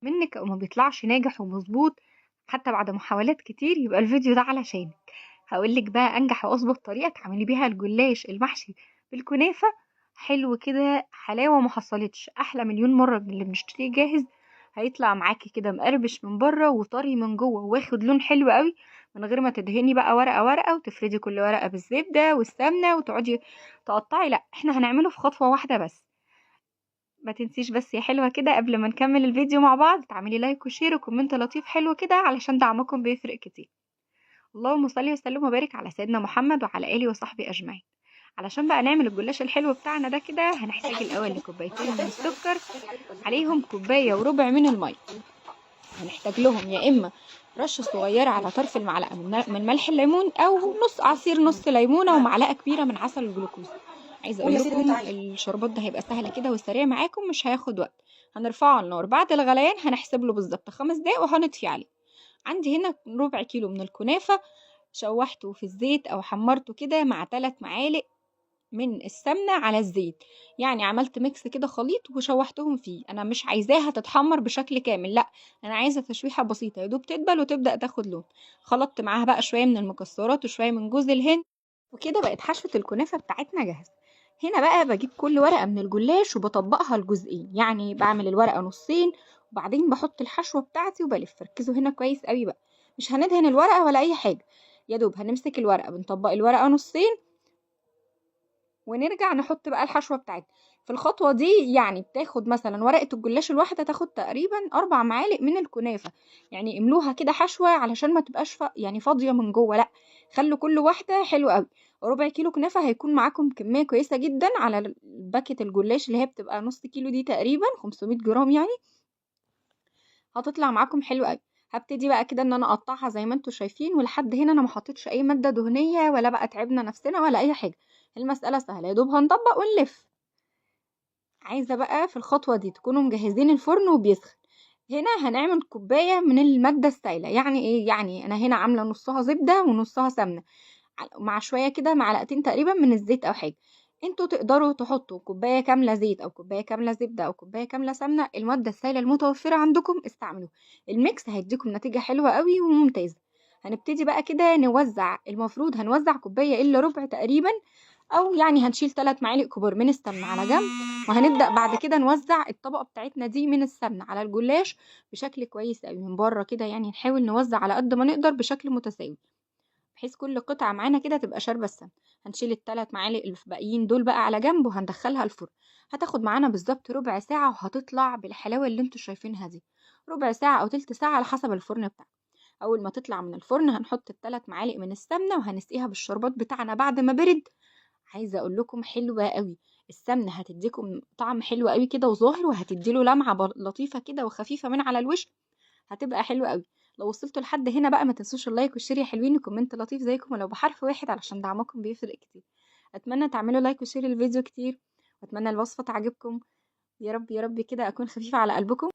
منك او ما بيطلعش ناجح ومظبوط حتى بعد محاولات كتير، يبقى الفيديو ده علشانك. هقولك بقى انجح واظبط طريقه تعملي بيها الجلاش المحشي بالكنافه. حلو كده، حلاوه ما حصلتش، احلى مليون مره من اللي بنشتريه جاهز. هيطلع معاكي كده مقربش من بره وطري من جوه واخد لون حلو قوي، من غير ما تدهني بقى ورقه ورقه وتفردي كل ورقه بالزبده والسمنه وتقعدي تقطعي. لا، احنا هنعمله في خطوه واحده بس. ما تنسيش بس يا حلوة كده قبل ما نكمل الفيديو مع بعض تعملي لايك وشير وكومنت لطيف حلو كده، علشان دعمكم بيفرق كتير. اللهم صل وسلم وبارك على سيدنا محمد وعلى آله وصحبه أجمعين. علشان بقى نعمل الجلاش الحلو بتاعنا ده كده هنحتاج الأول لكوبايتين من السكر، عليهم كوباية وربع من المية. هنحتاج لهم يا إما رشة صغيرة على طرف المعلقة من ملح الليمون، أو نص عصير نص ليمونة ومعلقة كبيرة من عسل الجلوكوز. عايزه اقول لكم الشربات ده هيبقى سهل كده وسريع معاكم، مش هياخد وقت. هنرفعه على النار بعد الغليان، هنحسب له بالظبط 5 دقايق وهنطفي عليه. عندي هنا ربع كيلو من الكنافه، شوحته في الزيت او حمرته كده مع 3 معالق من السمنه على الزيت. يعني عملت ميكس كده خليط وشوحتهم فيه. انا مش عايزاها تتحمر بشكل كامل، لا، انا عايزه تشويحه بسيطه يا دوب تدبل وتبدا تاخد لون. خلطت معاها بقى شويه من المكسرات وشويه من جوز الهند، وكده بقت حشوه الكنافه بتاعتنا جاهزه. هنا بقى بجيب كل ورقة من الجلاش وبطبقها لجزئين، يعني بعمل الورقة نصين وبعدين بحط الحشوة بتاعتي وبلف. ركزوا هنا كويس قوي بقى، مش هندهن الورقة ولا اي حاجة، يا دوب هنمسك الورقة بنطبق الورقة نصين ونرجع نحط بقى الحشوة بتاعتنا. في الخطوة دي يعني بتاخد مثلا ورقة الجلاش الواحدة تاخد تقريبا 4 معالق من الكنافة. يعني املوها كده حشوة علشان ما تبقاش يعني فاضية من جوه، لا، خلوا كل واحدة حلو قوي. ربع كيلو كنافة هيكون معاكم كمية كويسة جدا على باكة الجلاش اللي هي بتبقى نص كيلو دي، تقريبا 500 جرام يعني. هتطلع معاكم حلو قوي. هبتدي بقى كده ان انا اقطعها زي ما انتم شايفين، ولحد هنا انا ما حطيتش اي ماده دهنيه ولا بقى تعبنا نفسنا ولا اي حاجه. المساله سهله، يا دوب هنطبق ونلف. عايزه بقى في الخطوه دي تكونوا مجهزين الفرن وبيسخن. هنا هنعمل كوبايه من الماده السائله. يعني ايه؟ يعني انا هنا عامله نصها زبده ونصها سمنه، مع شويه كده معلقتين تقريبا من الزيت او حاجه. انتوا تقدروا تحطوا كوبايه كامله زيت او كوبايه كامله زبده او كوبايه كامله سمنه، الماده السائله المتوفره عندكم استعملوه. الميكس هيديكم نتيجه حلوه قوي وممتازه. هنبتدي بقى كده نوزع. المفروض هنوزع كوبايه الا ربع تقريبا، او يعني هنشيل 3 معالق كبار من السمنه على جنب. وهنبدا بعد كده نوزع الطبقه بتاعتنا دي من السمنه على الجلاش بشكل كويس قوي من بره كده. يعني نحاول نوزع على قد ما نقدر بشكل متساوي، بحيث كل قطعة معانا كده تبقى شاربة السمنة. هنشيل ال3 معالق الباقيين دول بقى على جنب وهندخلها الفرن. هتاخد معانا بالظبط ربع ساعة وهتطلع بالحلاوة اللي انتوا شايفينها دي. ربع ساعة او تلت ساعة على حسب الفرن بتاعك. اول ما تطلع من الفرن هنحط ال3 معالق من السمنة وهنسقيها بالشربات بتاعنا بعد ما برد. عايزة اقول لكم حلوة قوي. السمنة هتديكم طعم حلو قوي كده وظاهر، وهتديله لمعة لطيفة كده وخفيفة من على الوش. هتبقى حلوة قوي. لو وصلتوا لحد هنا بقى ما تنسوش اللايك والشير يا حلوين، وكومنت لطيف زيكم ولو بحرف واحد علشان دعمكم بيفرق كتير. اتمنى تعملوا لايك وشير الفيديو كتير، واتمنى الوصفة تعجبكم. يا رب يا رب كده اكون خفيفة على قلبكم.